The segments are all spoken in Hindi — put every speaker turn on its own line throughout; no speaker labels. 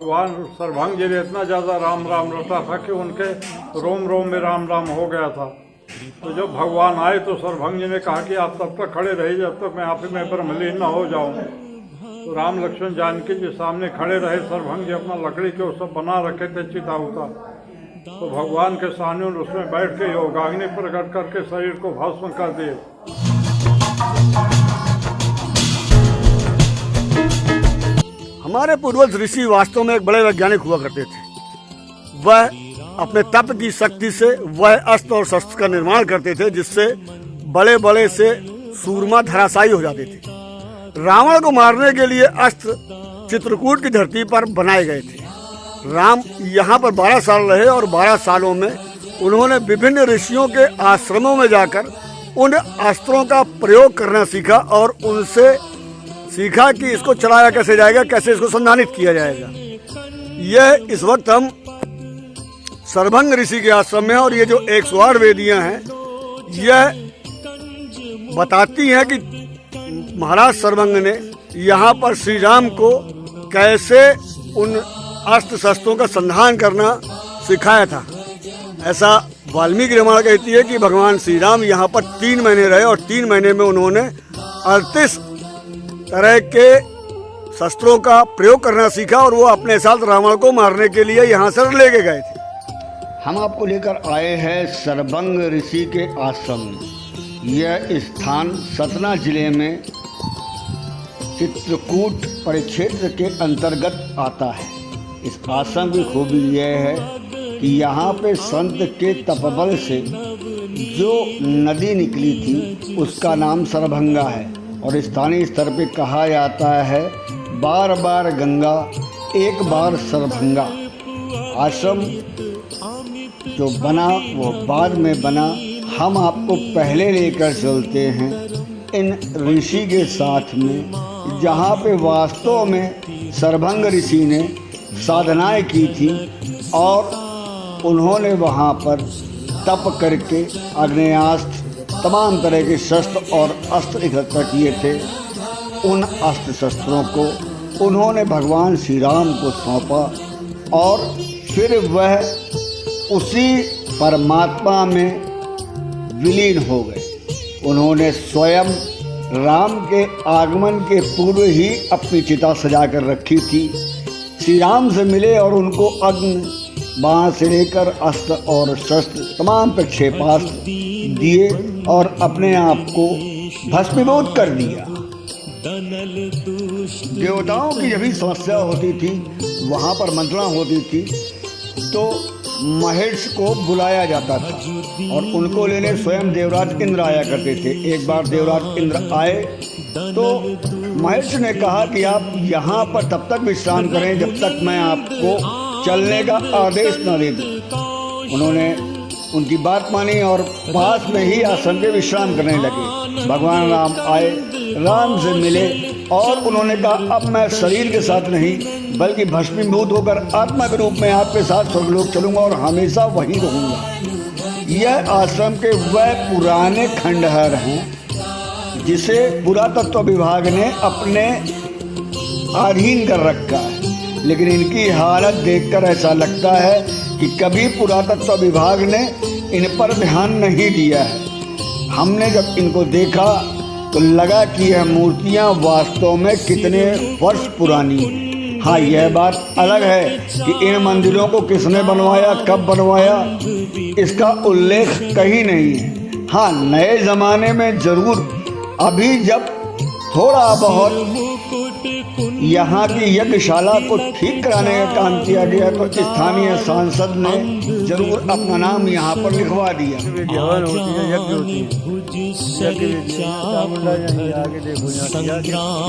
भगवान सरभंग जी ने इतना ज़्यादा राम राम रटा था कि उनके रोम रोम में राम राम हो गया था। तो जब भगवान आए तो सरभंग जी ने कहा कि आप तब तक खड़े रहिए जब तक मैं आप ही में ब्रह्मलीन न हो जाऊं। तो राम लक्ष्मण जानकी जी सामने खड़े रहे। सरभंग जी अपना लकड़ी के सब बना रखे थे चिता उता। तो भगवान के सामने उसमें बैठ के योगाग्नि प्रकट करके शरीर को भस्म कर दिए।
हमारे पूर्वज ऋषि वास्तव में एक बड़े वैज्ञानिक हुआ करते थे। वह अपने तप की शक्ति से वह अस्त्र और शस्त्र का निर्माण करते थे जिससे बड़े बड़े से सूरमा धराशायी हो जाते थे। रावण को मारने के लिए अस्त्र चित्रकूट की धरती पर बनाए गए थे। राम यहाँ पर 12 साल रहे और 12 सालों में उन्होंने विभिन्न ऋषियों के आश्रमों में जाकर उन अस्त्रों का प्रयोग करना सीखा और उनसे सीखा कि इसको चलाया कैसे जाएगा, कैसे इसको संधानित किया जाएगा। यह इस वक्त हम सरभंग ऋषि के आश्रम में, और ये जो 108 वेदियां हैं यह बताती हैं कि महाराज सरभंग ने यहाँ पर श्री राम को कैसे उन अस्त्र शस्त्रों का संधान करना सिखाया था। ऐसा वाल्मीकि रामायण कहती है कि भगवान श्री राम यहाँ पर 3 महीने रहे और 3 महीने में उन्होंने 38 तरह के शस्त्रों का प्रयोग करना सीखा और वो अपने साथ रावण को मारने के लिए यहाँ से लेके गए थे।
हम आपको लेकर आए हैं सरभंग ऋषि के आश्रम में। यह स्थान सतना जिले में चित्रकूट परिक्षेत्र के अंतर्गत आता है। इस आश्रम की खूबी यह है कि यहाँ पे संत के तपबल से जो नदी निकली थी उसका नाम सरभंगा है और स्थानीय स्तर पे कहा जाता है बार बार गंगा एक बार सरभंगा। आश्रम जो बना वो बाद में बना। हम आपको पहले लेकर चलते हैं इन ऋषि के साथ में, जहाँ पे वास्तव में सरभंग ऋषि ने साधनाएं की थी और उन्होंने वहाँ पर तप करके आग्नेयास्त्र तमाम तरह के शस्त्र और अस्त्र इकट्ठा किए थे। उन अस्त्र शस्त्रों को उन्होंने भगवान श्री राम को सौंपा और फिर वह उसी परमात्मा में विलीन हो गए। उन्होंने स्वयं राम के आगमन के पूर्व ही अपनी चिता सजा कर रखी थी। श्री राम से मिले और उनको अग्नि बाण से लेकर अस्त्र और शस्त्र तमाम प्रक्षेपास्त्र दिए और अपने आप को भस्मीभूत कर दिया। देवताओं की जब भी समस्या होती थी, वहाँ पर मंत्रणा होती थी, तो महेश को बुलाया जाता था और उनको लेने स्वयं देवराज इंद्र आया करते थे। एक बार देवराज इंद्र आए तो महेश ने कहा कि आप यहाँ पर तब तक विश्राम करें जब तक मैं आपको चलने का आदेश न दे दूं। उन्होंने उनकी बात मानी और पास में ही आश्रम के विश्राम करने लगे। भगवान राम आए, राम से मिले और उन्होंने कहा अब मैं शरीर के साथ नहीं बल्कि भस्मीभूत होकर आत्मा के रूप में आपके साथ स्वर्गलोक चलूंगा और हमेशा वहीं रहूंगा। यह आश्रम के वह पुराने खंडहर हैं जिसे पुरातत्व विभाग ने अपने अधीन कर रखा है, लेकिन इनकी हालत देखकर ऐसा लगता है कि कभी पुरातत्व विभाग ने इन पर ध्यान नहीं दिया है। हमने जब इनको देखा तो लगा कि यह मूर्तियां वास्तव में कितने वर्ष पुरानी हैं। हाँ, यह बात अलग है कि इन मंदिरों को किसने बनवाया, कब बनवाया, इसका उल्लेख कहीं नहीं है। हाँ, नए ज़माने में ज़रूर अभी जब थोड़ा बहुत यहाँ की यज्ञशाला को ठीक कराने का काम किया गया तो स्थानीय सांसद ने जरूर अपना नाम यहाँ पर लिखवा दिया।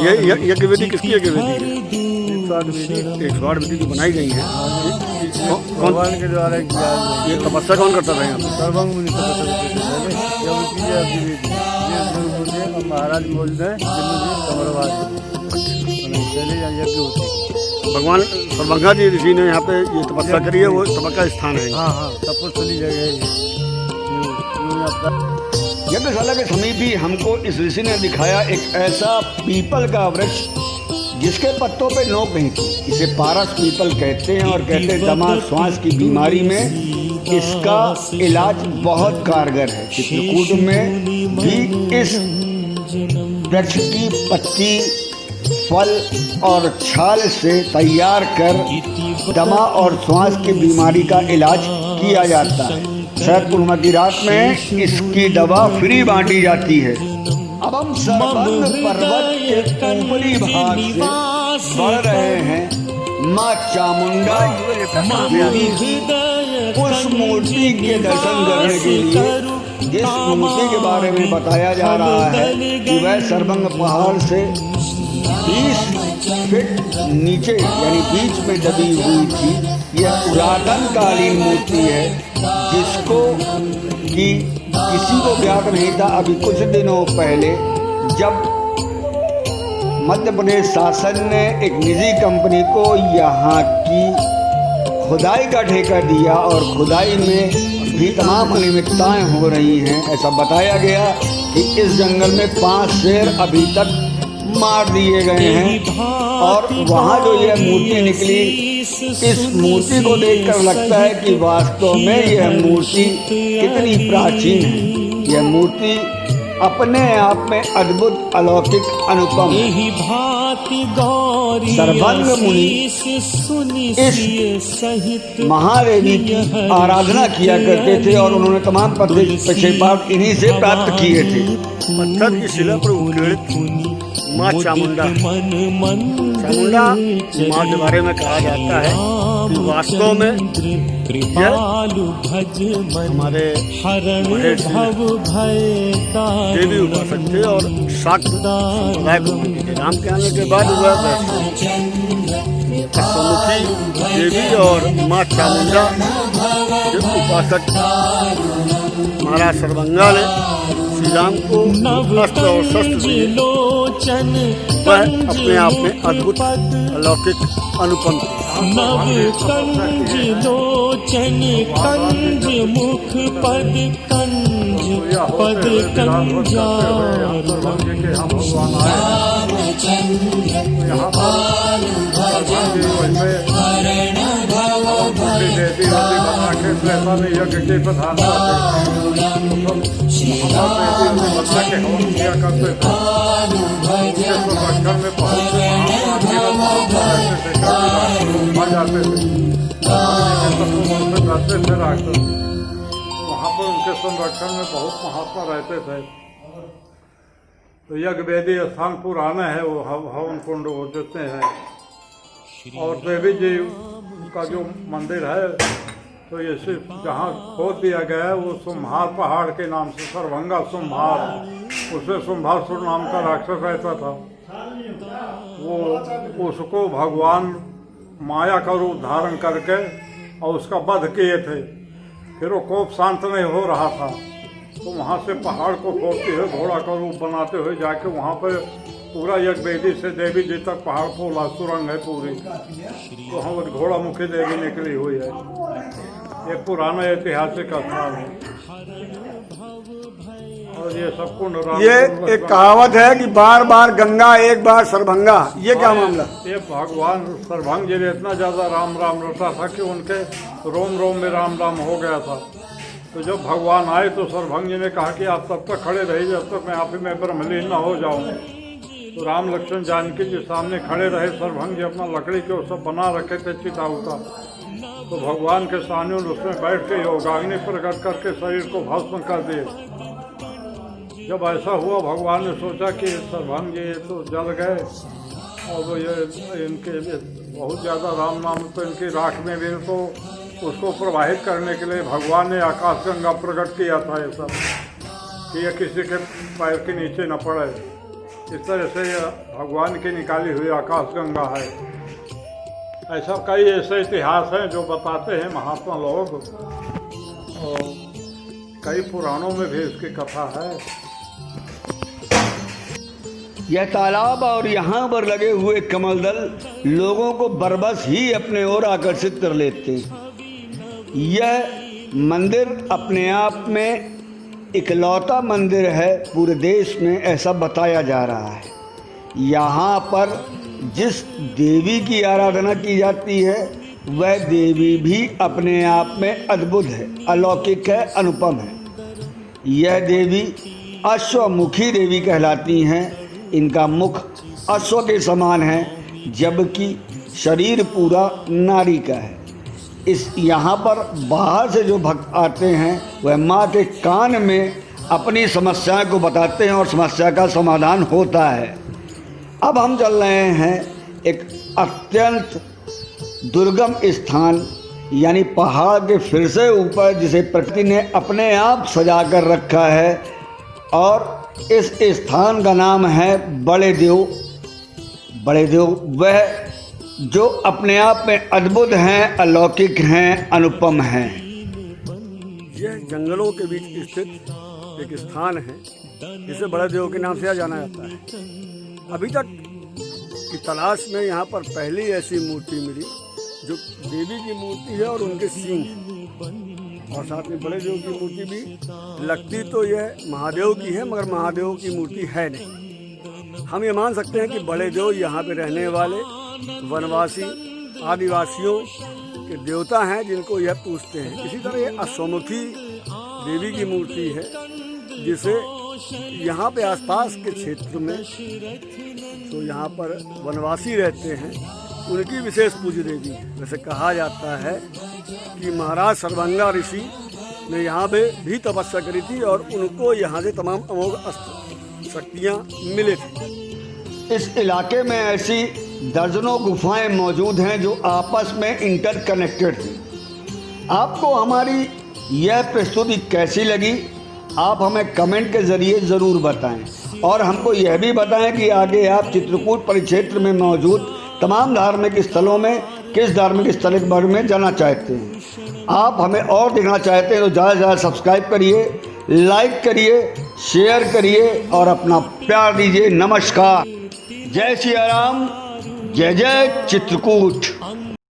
ये यज्ञ वेदी किसकी यज्ञ वेदी है? 108 वेदी जो बनाई गई है भगवान के द्वारा। ये तपस्या कौन करता था यहाँ पर?
सरभंग मुनि तपस्या महाराज बोलते हैं
भगवान सरभंगा जी ऋषि ने यहाँ पे ये तपस्या करी है, वो तपस्या स्थान है।
हाँ, तपस्या जगह है।
यज्ञशाला के समीप ही हमको इस ऋषि ने दिखाया एक ऐसा पीपल का वृक्ष जिसके पत्तों पे नोक नहीं थी। इसे पारस पीपल कहते हैं और कहते हैं दमा श्वास की बीमारी में इसका इलाज बहुत कारगर है। चित्रकूट में भी इस वृक्ष की पत्ती, फल और छाल से तैयार कर दमा और श्वास की बीमारी का इलाज किया जाता है। शरद पूर्णिमा की रात में इसकी दवा फ्री बांटी जाती है। अब हम सरबंग पर्वत के ऊपरी भाग से बढ़ रहे हैं माँ चामुंडा देवी की उस मूर्ति के दर्शन करने के लिए जिस मूर्ति के बारे में बताया जा रहा है कि वह सरबंग पहाड़ से 20 फीट नीचे यानी बीच में दबी हुई थी। यह पुरातन कालीन मूर्ति है जिसको कि किसी को ज्ञात नहीं था। अभी कुछ दिनों पहले जब मध्य प्रदेश शासन ने एक निजी कंपनी को यहाँ की खुदाई का ठेका दिया और खुदाई में भी तमाम अनियमितताएं हो रही हैं, ऐसा बताया गया कि इस जंगल में 5 शेर अभी तक मार दिए गए हैं। और वहाँ जो यह मूर्ति निकली, इस मूर्ति को देखकर लगता है कि वास्तव में यह मूर्ति कितनी प्राचीन है। यह मूर्ति अपने आप में अद्भुत, अलौकिक, अनुपम है। सरभंग मुनि इस महादेवी की आराधना किया करते थे और उन्होंने तमाम प्रक्षेपास्त्र इन्हीं से प्राप्त किए थे।
पत्थर की शिला पर उकेड़ित माँ चामुंडा माँ के बारे में कहा जाता है कि वास्तव में यह हमारे महेश देवी उपासक थे और शाक्त समुदाय को मानते थे। राम के आने के बाद वह सम्मुखी देवी और माँ चामुंडा के उपासक महाराज सर्वंगा ने श्री राम को अस्त्र और शस्त्र दिए। वह अपने आप में अद्भुत, अलौकिक, अनुपम
नव कंज लोचन कंज मुख पद कंज पद कंजार
यज्ञ के प्रधान करते थे। में बहुत जाते थे राक्षस, वहाँ पर उनके संरक्षण में बहुत महात्मा रहते थे। तो यज्ञ वेदी स्थान पुराने हैं, वो हवन कुंड वो देते हैं। और देवी जी का जो मंदिर है तो ये सिर्फ जहाँ खोद दिया गया है वो सुम्हार पहाड़ के नाम से, सरभंगा सुम्हार, उसमें सुम्भासुर नाम का राक्षस रहता था। वो उसको भगवान माया का रूप धारण करके और उसका वध किए थे। फिर वो कोप शांत नहीं हो रहा था तो वहाँ से पहाड़ को फोड़ते हुए घोड़ा का रूप बनाते हुए जाके वहाँ पर पूरा यज्ञ वेदी से देवी जी तक पहाड़ खोला, सुरंग है पूरी, तो हम घोड़ा मुखी देवी निकली हुई है। ये पुराना ऐतिहासिक स्थान है और ये सब कुंड।
ये एक कहावत है कि बार बार गंगा एक बार सरभंगा, ये क्या मामला?
ये भगवान सरभंग जी ने इतना ज्यादा राम राम रोता था कि उनके रोम रोम में राम राम हो गया था। तो जब भगवान आए तो सरभंग जी ने कहा कि आप तब तक खड़े रहिए जब तक मैं आप ही में ब्रह्मलीन न हो जाऊं। तो राम लक्ष्मण जानकी जी सामने खड़े रहे। सरभंग जी अपना लकड़ी के सब बना रखे थे चिता उता, तो भगवान के सामने उसमें बैठ के योगाग्नि प्रकट करके शरीर को भस्म कर दिए। जब ऐसा हुआ भगवान ने सोचा कि सरभंग जी तो जल गए और ये इनके बहुत ज़्यादा राम नाम तो इनकी राख में भी, तो उसको प्रवाहित करने के लिए भगवान ने आकाश गंगा प्रकट किया था ये सब, कि यह किसी के पैर के नीचे न पड़े। इस तरह से यह भगवान की निकाली हुई आकाश गंगा है। ऐसा कई ऐसे इतिहास हैं जो बताते हैं महात्मा लोग, और कई पुराणों में भी इसकी कथा है।
यह तालाब और यहाँ पर लगे हुए कमलदल लोगों को बरबस ही अपने ओर आकर्षित कर लेते हैं। यह मंदिर अपने आप में इकलौता मंदिर है पूरे देश में, ऐसा बताया जा रहा है। यहाँ पर जिस देवी की आराधना की जाती है वह देवी भी अपने आप में अद्भुत है, अलौकिक है, अनुपम है। यह देवी अश्वमुखी देवी कहलाती हैं। इनका मुख अश्व के समान है, जबकि शरीर पूरा नारी का है। यहाँ पर बाहर से जो भक्त आते हैं वह माँ के कान में अपनी समस्याएं को बताते हैं और समस्या का समाधान होता है। अब हम चल रहे हैं एक अत्यंत दुर्गम स्थान, यानी पहाड़ के फिर से ऊपर, जिसे प्रकृति ने अपने आप सजा कर रखा है, और इस स्थान का नाम है बड़े देव। बड़े देव वह जो अपने आप में अद्भुत हैं, अलौकिक हैं, अनुपम हैं।
यह जंगलों के बीच स्थित एक स्थान है जिसे बड़े देव के नाम से जाना जाता है। अभी तक की तलाश में यहाँ पर पहली ऐसी मूर्ति मिली जो देवी की मूर्ति है और उनके सींग हैं, और साथ में बड़े देव की मूर्ति भी लगती तो यह महादेव की है, मगर महादेव की मूर्ति है नहीं। हम ये मान सकते हैं कि बड़े देव यहाँ पे रहने वाले वनवासी आदिवासियों के देवता हैं, जिनको यह पूजते हैं। इसी तरह यह अश्वमुखी देवी की मूर्ति है, जिसे यहाँ पे आसपास के क्षेत्र में तो यहाँ पर वनवासी रहते हैं, उनकी विशेष पूज्य देवी है। वैसे कहा जाता है कि महाराज सर्वंगा ऋषि ने यहाँ पे भी तपस्या करी थी और उनको यहाँ से तमाम अमोघ अस्त्र शक्तियाँ मिले थी।
इस इलाके में ऐसी दर्जनों गुफाएं मौजूद हैं जो आपस में इंटरकनेक्टेड थी। आपको हमारी यह प्रस्तुति कैसी लगी, आप हमें कमेंट के ज़रिए ज़रूर बताएं, और हमको यह भी बताएं कि आगे आप चित्रकूट परिक्षेत्र में मौजूद तमाम धार्मिक स्थलों में किस धार्मिक स्थल के बारे में जानना चाहते हैं। आप हमें और देखना चाहते हैं तो ज़्यादा से ज़्यादा सब्सक्राइब करिए, लाइक करिए, शेयर करिए और अपना प्यार दीजिए। नमस्कार, जय सिया राम, जय जय चित्रकूट।